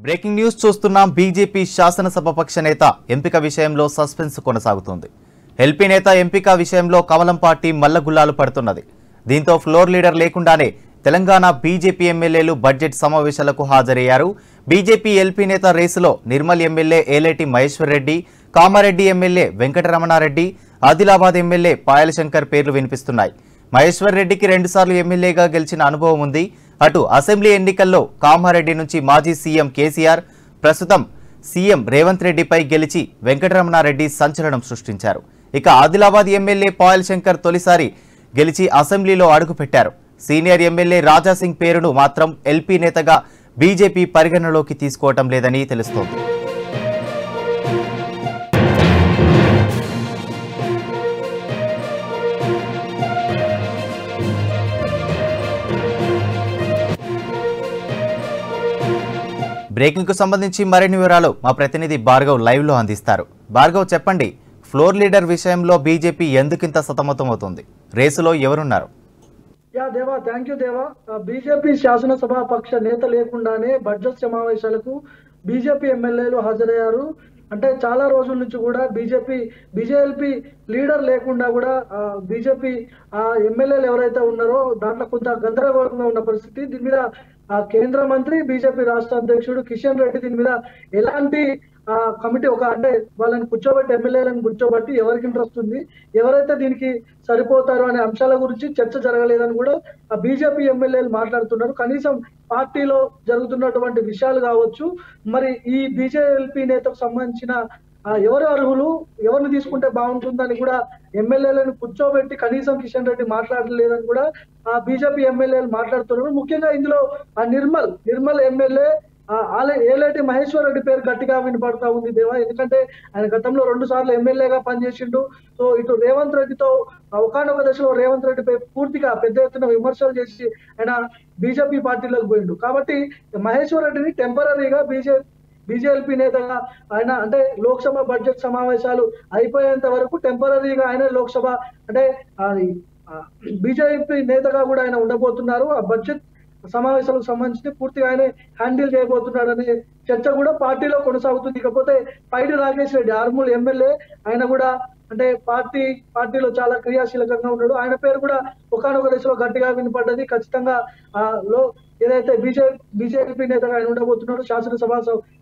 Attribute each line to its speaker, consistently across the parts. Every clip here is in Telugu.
Speaker 1: బ్రేకింగ్ న్యూస్ చూస్తున్నాం. బీజేపీ శాసనసభ పక్ష నేత ఎంపిక విషయంలో సస్పెన్స్ కొనసాగుతోంది. ఎల్పీ నేత ఎంపిక విషయంలో కమలం పార్టీ మల్లగుల్లాలు పడుతున్నది. దీంతో ఫ్లోర్ లీడర్ లేకుండానే తెలంగాణ బీజేపీ ఎమ్మెల్యేలు బడ్జెట్ సమావేశాలకు హాజరయ్యారు. బీజేపీ ఎల్పీ నేత రేసులో Nirmal MLA Aleti Maheshwar Reddy, Kamareddy MLA Venkataramana Reddy, Adilabad MLA Payal Shankar పేర్లు వినిపిస్తున్నాయి. మహేశ్వర్ రెడ్డికి 2 సార్లు ఎమ్మెల్యేగా గెలిచిన అనుభవం ఉంది. అటు అసెంబ్లీ ఎన్నికల్లో కామారెడ్డి నుంచి మాజీ సీఎం కేసీఆర్, ప్రస్తుతం సీఎం రేవంత్ రెడ్డిపై గెలిచి వెంకటరమణారెడ్డి సంచలనం సృష్టించారు. ఇక ఆదిలాబాద్ ఎమ్మెల్యే పాయల్ శంకర్ తొలిసారి గెలిచి అసెంబ్లీలో అడుగుపెట్టారు. సీనియర్ ఎమ్మెల్యే రాజాసింగ్ పేరును మాత్రం ఎల్పీ నేతగా బీజేపీ పరిగణలోకి తీసుకోవటం లేదని తెలుస్తోంది. బ్రేకింగ్ కు సంబంధించి మరిన్ని వివరాలు మా ప్రతినిధి భార్గవ్ లైవ్ లో అందిస్తారు. భార్గవ్, చెప్పండి, ఫ్లోర్ లీడర్ విషయంలో బీజేపీ ఎందుకింత సతమతమవుతుంది? రేసులో ఎవరున్నారు?
Speaker 2: దేవా, థ్యాంక్ యూ దేవా. బీజేపీ శాసనసభ పక్ష నేత లేకుండానే బడ్జెట్ సమావేశాలకు బీజేపీ ఎమ్మెల్యేలు హాజరయ్యారు. అంటే చాలా రోజుల నుంచి కూడా బీజేపీ లీడర్ లేకుండా కూడా బీజేపీ ఎమ్మెల్యేలు ఎవరైతే ఉన్నారో దాంట్లో కొంత గందరగోళంగా ఉన్న పరిస్థితి. దీని మీద కేంద్ర మంత్రి బీజేపీ రాష్ట్ర అధ్యక్షుడు కిషన్ రెడ్డి దీని మీద ఎలాంటి కమిటీ అంటే వాళ్ళని కూర్చోబెట్టి ఎమ్మెల్యేలను కూర్చోబెట్టి ఎవరికి ఇంట్రెస్ట్ ఉంది, ఎవరైతే దీనికి సరిపోతారు అనే అంశాల గురించి చర్చ జరగలేదని కూడా ఆ బీజేపీ ఎమ్మెల్యేలు మాట్లాడుతున్నారు. కనీసం పార్టీలో జరుగుతున్నటువంటి విషయాలు కావచ్చు, మరి ఈ బీజేపీ నేతకు సంబంధించిన ఎవరు అర్హులు, ఎవరిని తీసుకుంటే బాగుంటుందని కూడా ఎమ్మెల్యేలను కూర్చోబెట్టి కనీసం కిషన్ రెడ్డి మాట్లాడలేదని కూడా ఆ బీజేపీ ఎమ్మెల్యేలు మాట్లాడుతున్నారు. ముఖ్యంగా ఇందులో ఆ నిర్మల్ ఎమ్మెల్యే ఏలేటి మహేశ్వర్ రెడ్డి పేరు గట్టిగా వినపడతా ఉంది దేవా. ఎందుకంటే ఆయన గతంలో 2 సార్లు ఎమ్మెల్యేగా పనిచేసిండు. సో ఇటు రేవంత్ రెడ్డితో ఒకనొక దశలో రేవంత్ రెడ్డిపై పూర్తిగా పెద్ద ఎత్తున విమర్శలు చేసి ఆయన బీజేపీ పార్టీలోకి పోయిండు. కాబట్టి మహేశ్వర్ రెడ్డిని టెంపరీగా బీజేపీ నేతగా ఆయన అంటే లోక్సభ బడ్జెట్ సమావేశాలు అయిపోయేంత వరకు టెంపరీగా ఆయన లోక్సభ అంటే బీజేపీ నేతగా కూడా ఆయన ఉండబోతున్నారు. ఆ బడ్జెట్ సమావేశాలకు సంబంధించి పూర్తిగా ఆయన హ్యాండిల్ చేయబోతున్నాడు అనే చర్చ కూడా పార్టీలో కొనసాగుతుంది. ఇకపోతే పైడి రాకేష్ రెడ్డి ఆర్మూల్ ఎమ్మెల్యే, ఆయన కూడా అంటే పార్టీలో చాలా క్రియాశీలకంగా ఉన్నాడు. ఆయన పేరు కూడా ఒకనొక దశలో గట్టిగా వినపడ్డది. ఖచ్చితంగా ఏదైతే బీజేపీ నేతగా ఆయన ఉండబోతున్నాడు, శాసనసభ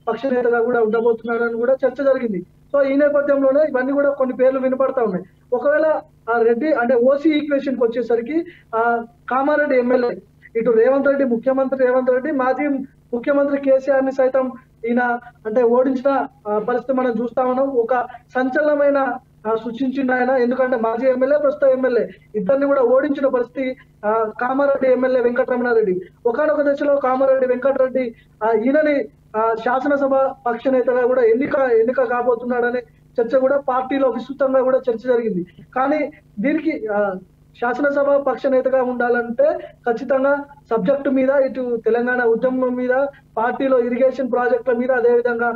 Speaker 2: పక్ష నేతగా కూడా ఉండబోతున్నాడు అని కూడా చర్చ జరిగింది. సో ఈ నేపథ్యంలోనే ఇవన్నీ కూడా కొన్ని పేర్లు వినపడతా ఉన్నాయి. ఒకవేళ ఆ రెడ్డి అంటే ఓసీ ఈక్వేషన్ కి వచ్చేసరికి కామారెడ్డి ఎమ్మెల్యే ఇటు ముఖ్యమంత్రి రేవంత్ రెడ్డి, మాజీ ముఖ్యమంత్రి కేసీఆర్ ని సైతం ఈయన అంటే ఓడించిన పరిస్థితి మనం చూస్తా ఉన్నాం. ఒక సంచలనమైన సృష్టించింది ఆయన. ఎందుకంటే మాజీ ఎమ్మెల్యే, ప్రస్తుత ఎమ్మెల్యే ఇద్దరిని కూడా ఓడించిన పరిస్థితి కామారెడ్డి ఎమ్మెల్యే వెంకటరమణారెడ్డి. ఒకనొక దశలో కామారెడ్డి వెంకటరెడ్డి ఈయనని శాసనసభ పక్ష నేతగా కూడా ఎన్నిక కాబోతున్నాడనే చర్చ కూడా పార్టీలో విస్తృతంగా కూడా చర్చ జరిగింది. కానీ దీనికి శాసనసభ పక్ష నేతగా ఉండాలంటే ఖచ్చితంగా సబ్జెక్టు మీద, ఇటు తెలంగాణ ఉద్యమం మీద, పార్టీలో ఇరిగేషన్ ప్రాజెక్టుల మీద, అదేవిధంగా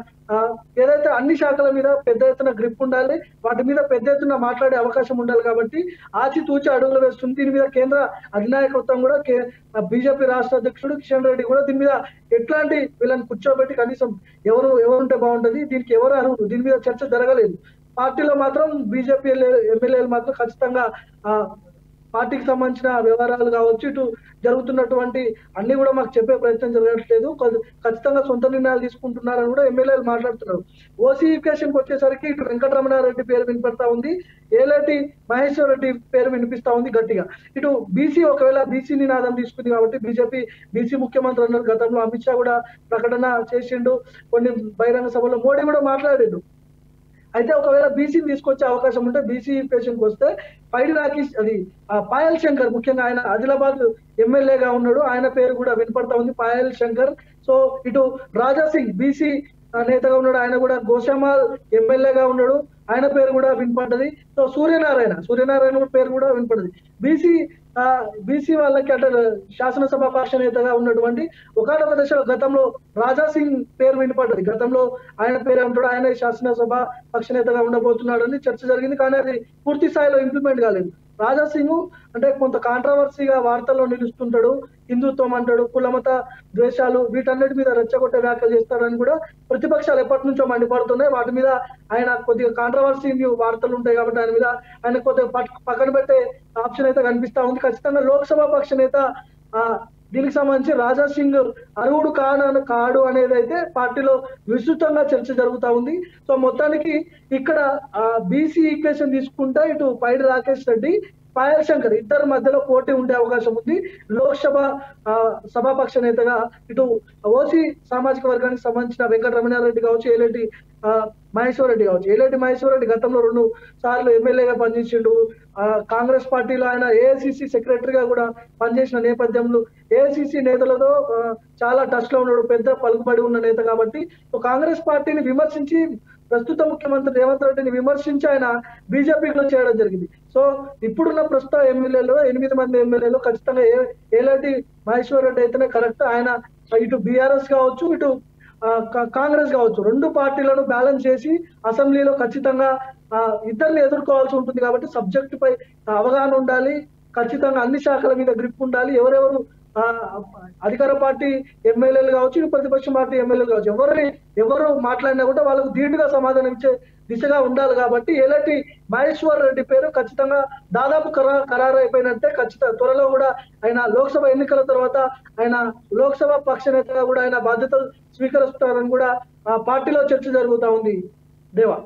Speaker 2: ఏదైతే అన్ని శాఖల మీద పెద్ద ఎత్తున గ్రిప్ ఉండాలి, వాటి మీద పెద్ద ఎత్తున మాట్లాడే అవకాశం ఉండాలి. కాబట్టి ఆచితూచి అడుగులు వేస్తుంది. దీని మీద కేంద్ర అధినాయకత్వం కూడా బీజేపీ రాష్ట్ర అధ్యక్షుడు కిషన్ రెడ్డి కూడా దీని మీద ఎట్లాంటి వీళ్ళని కూర్చోబెట్టి కనీసం ఎవరుంటే బాగుంటది, దీనికి ఎవరు అర్హులు, దీని మీద చర్చ జరగలేదు. పార్టీలో మాత్రం బీజేపీ ఎమ్మెల్యేలు మాత్రం ఖచ్చితంగా పార్టీకి సంబంధించిన వ్యవహారాలు కావచ్చు, ఇటు జరుగుతున్నటువంటి అన్ని కూడా మాకు చెప్పే ప్రయత్నం జరగట్లేదు, ఖచ్చితంగా సొంత నిర్ణయాలు తీసుకుంటున్నారని కూడా ఎమ్మెల్యేలు మాట్లాడుతున్నారు. ఓసీ ఈక్వేషన్కి వచ్చేసరికి ఇటు వెంకటరమణారెడ్డి పేరు వినిపిస్తా ఉంది, ఏలేటి మహేశ్వర్ రెడ్డి పేరు వినిపిస్తా ఉంది గట్టిగా. ఇటు బీసీ ఒకవేళ బీసీ నినాదం తీసుకుంది కాబట్టి బీజేపీ బీసీ ముఖ్యమంత్రి అన్నారు. గతంలో అమిత్ షా కూడా ప్రకటన చేసిండు, కొన్ని బహిరంగ సభలో మోడీ కూడా మాట్లాడిండు. అయితే ఒకవేళ బీసీని తీసుకొచ్చే అవకాశం ఉంటే బీసీ ఈక్వేషన్కి వస్తే పైడి రాకేష్ పాయల్ శంకర్, ముఖ్యంగా ఆయన ఆదిలాబాద్ ఎమ్మెల్యేగా ఉన్నాడు, ఆయన పేరు కూడా వినపడతా ఉంది పాయల్ శంకర్. సో ఇటు రాజాసింగ్ బీసీ నేతగా ఉన్నాడు, ఆయన కూడా గోషామాల్ ఎమ్మెల్యేగా ఉన్నాడు, ఆయన పేరు కూడా వినపడ్డది. సో సూర్యనారాయణ పేరు కూడా వినపడ్డది. బీసీ వాళ్ళకి అంటే శాసనసభ పక్ష నేతగా ఉన్నటువంటి ఒకనొక దశలో గతంలో రాజాసింగ్ పేరు వినపడ్డది. గతంలో ఆయన పేరు ఏమంటాడు, ఆయన శాసనసభ పక్ష నేతగా ఉండబోతున్నాడు అని చర్చ జరిగింది. కానీ అది పూర్తి స్థాయిలో ఇంప్లిమెంట్ కాలేదు. రాజా సింగ్ అంటే కొంత కాంట్రవర్సీగా వార్తల్లో నిలుస్తుంటాడు, హిందుత్వం అంటాడు, కులమత ద్వేషాలు వీటన్నిటి మీద రెచ్చగొట్టే వ్యాఖ్యలు చేస్తాడని కూడా ప్రతిపక్షాలు ఎప్పటి నుంచో మండిపడుతున్నాయి. వాటి మీద ఆయన కొద్దిగా కాంట్రవర్సీ వార్తలు ఉంటాయి కాబట్టి ఆయన కొద్దిగా పక్కన పెట్టే ఆప్షన్ అయితే కనిపిస్తా ఉంది. ఖచ్చితంగా లోక్సభ పక్ష నేత దీనికి సంబంధించి రాజా సింగ్ అర్హుడు కాడు అనేది అయితే పార్టీలో విస్తృతంగా చర్చ జరుగుతా ఉంది. సో మొత్తానికి ఇక్కడ బీసీ ఈక్వేషన్ తీసుకుంటే ఇటు పైడి రాకేష్ రెడ్డి, పాయల్ శంకర్ ఇద్దరి మధ్యలో పోటీ ఉండే అవకాశం ఉంది. లోక్సభ సభాపక్ష నేతగా ఇటు ఓసీ సామాజిక వర్గానికి సంబంధించిన వెంకటరమణారెడ్డి కావచ్చు, ఏలేటి మహేశ్వర్ రెడ్డి కావచ్చు. ఏలేటి మహేశ్వర్ రెడ్డి గతంలో 2 సార్లు ఎమ్మెల్యేగా పనిచేసిండు. కాంగ్రెస్ పార్టీలో ఆయన ఏఐసిసి సెక్రటరీగా కూడా పనిచేసిన నేపథ్యంలో ఏఐసిసి నేతలతో చాలా టచ్ లో ఉన్నాడు, పెద్ద పలుకుబడి ఉన్న నేత కాబట్టి కాంగ్రెస్ పార్టీని విమర్శించి ప్రస్తుత ముఖ్యమంత్రి రేవంత్ రెడ్డిని విమర్శించి ఆయన బీజేపీలో చేయడం జరిగింది. సో ఇప్పుడున్న ప్రస్తుత ఎమ్మెల్యేలో 8 మంది ఎమ్మెల్యేలు ఖచ్చితంగా ఏలాంటి మహేశ్వర్ రెడ్డి అయితేనే కరెక్ట్. ఆయన ఇటు బీఆర్ఎస్ కావచ్చు, ఇటు కాంగ్రెస్ కావచ్చు, 2 పార్టీలను బ్యాలెన్స్ చేసి అసెంబ్లీలో ఖచ్చితంగా ఇద్దరిని ఎదుర్కోవాల్సి ఉంటుంది. కాబట్టి సబ్జెక్టు పై అవగాహన ఉండాలి, ఖచ్చితంగా అన్ని శాఖల మీద గ్రిప్ ఉండాలి. ఎవరెవరు అధికార పార్టీ ఎమ్మెల్యేలు కావచ్చు, ఇటు ప్రతిపక్ష పార్టీ ఎమ్మెల్యేలు కావచ్చు, ఎవరు మాట్లాడినా కూడా వాళ్ళకు ధీటుగా సమాధానం ఇచ్చే దిశగా ఉండాలి. కాబట్టి ఎలాంటి మహేశ్వర్ రెడ్డి పేరు ఖచ్చితంగా దాదాపు ఖరారు అయిపోయినట్టే. ఖచ్చితంగా త్వరలో కూడా ఆయన లోక్సభ ఎన్నికల తర్వాత ఆయన లోక్సభ పక్ష నేతగా కూడా ఆయన బాధ్యతలు స్వీకరిస్తారని కూడా పార్టీలో చర్చ జరుగుతా ఉంది. దేవా.